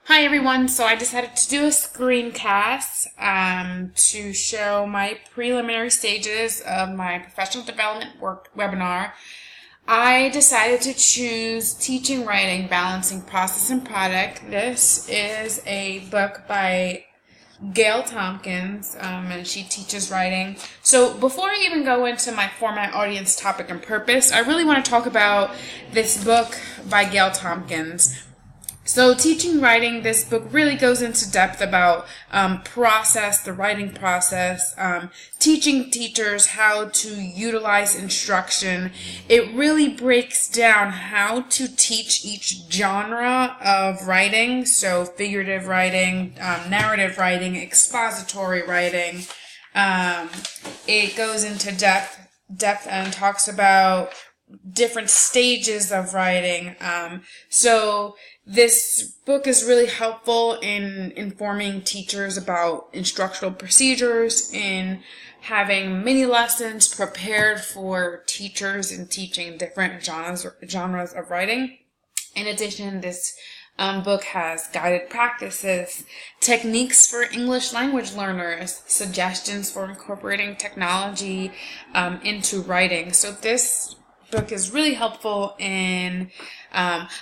Hi everyone, so I decided to do a screencast to show my preliminary stages of my professional development work webinar. I decided to choose Teaching Writing, Balancing Process and Product. This is a book by Gail Tompkins, and she teaches writing. So before I even go into my format, audience, topic, and purpose, I really want to talk about this book by Gail Tompkins. So Teaching Writing, this book really goes into depth about the writing process, teaching teachers how to utilize instruction. It really breaks down how to teach each genre of writing, so figurative writing, narrative writing, expository writing. It goes into depth and talks about different stages of writing. So this book is really helpful in informing teachers about instructional procedures, in having mini lessons prepared for teachers in teaching different genres of writing. In addition, this book has guided practices, techniques for English language learners, suggestions for incorporating technology into writing. So this book is really helpful in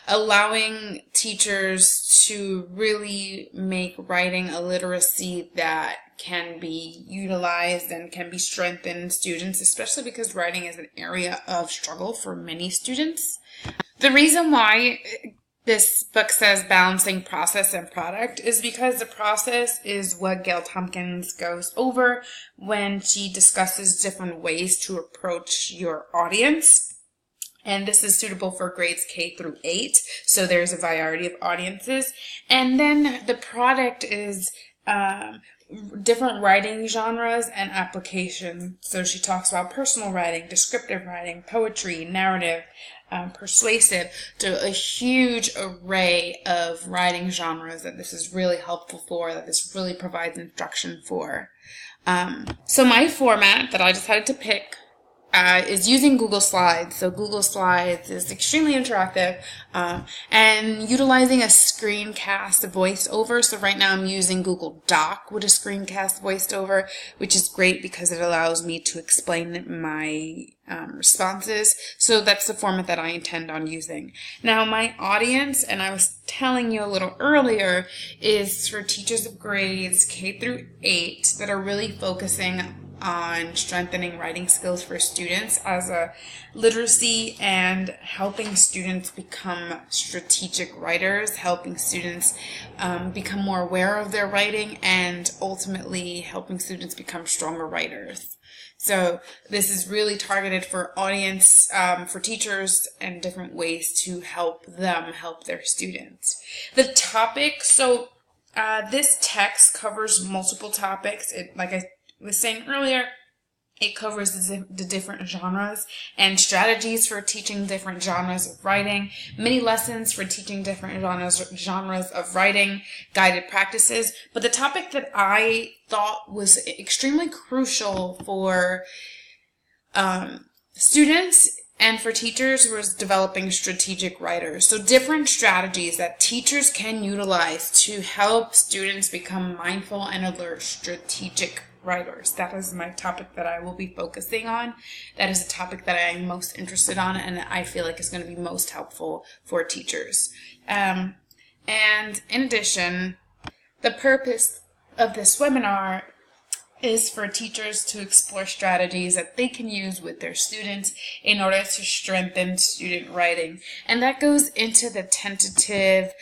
allowing teachers to really make writing a literacy that can be utilized and can be strengthened in students, especially because writing is an area of struggle for many students. The reason why this book says balancing process and product is because the process is what Gail Tompkins goes over when she discusses different ways to approach your audience. And this is suitable for grades K through 8. So there's a variety of audiences. And then the product is different writing genres and application. So she talks about personal writing, descriptive writing, poetry, narrative, persuasive, to a huge array of writing genres that this is really helpful for, that this really provides instruction for. So my format that I decided to pick is using Google Slides. So Google Slides is extremely interactive and utilizing a screencast voiceover. So right now I'm using Google Doc with a screencast voiceover, which is great because it allows me to explain my responses. So that's the format that I intend on using. Now my audience, and I was telling you a little earlier, is for teachers of grades K through 8 that are really focusing on strengthening writing skills for students as a literacy and helping students become strategic writers, helping students become more aware of their writing, and ultimately helping students become stronger writers. So this is really targeted for audience, for teachers, and different ways to help them help their students. The topic, so this text covers multiple topics. Like I was saying earlier, it covers the different genres and strategies for teaching different genres of writing, mini lessons for teaching different genres of writing, guided practices. But the topic that I thought was extremely crucial for students and for teachers was developing strategic writers. So different strategies that teachers can utilize to help students become mindful and alert strategic writers. That is my topic that I will be focusing on. That is a topic that I am most interested on, and I feel like is going to be most helpful for teachers. And in addition, the purpose of this webinar is for teachers to explore strategies that they can use with their students in order to strengthen student writing. And that goes into the tentative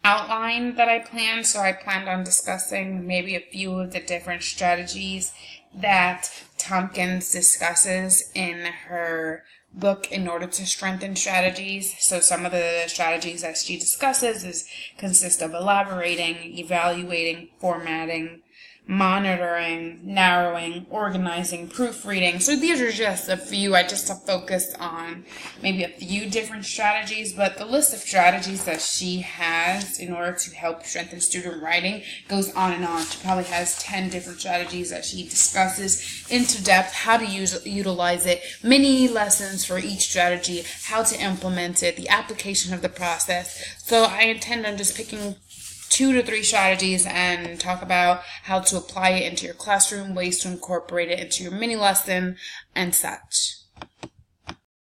outline that I planned. So I planned on discussing maybe a few of the different strategies that Tompkins discusses in her book in order to strengthen strategies. So some of the strategies that she discusses consist of elaborating, evaluating, formatting, monitoring, narrowing, organizing, proofreading. So these are just a few. I just have focused on maybe a few different strategies, but the list of strategies that she has in order to help strengthen student writing goes on and on. She probably has 10 different strategies that she discusses into depth, how to utilize it, mini lessons for each strategy, how to implement it, the application of the process. So I intend on just picking 2 to 3 strategies and talk about how to apply it into your classroom, ways to incorporate it into your mini lesson, and such.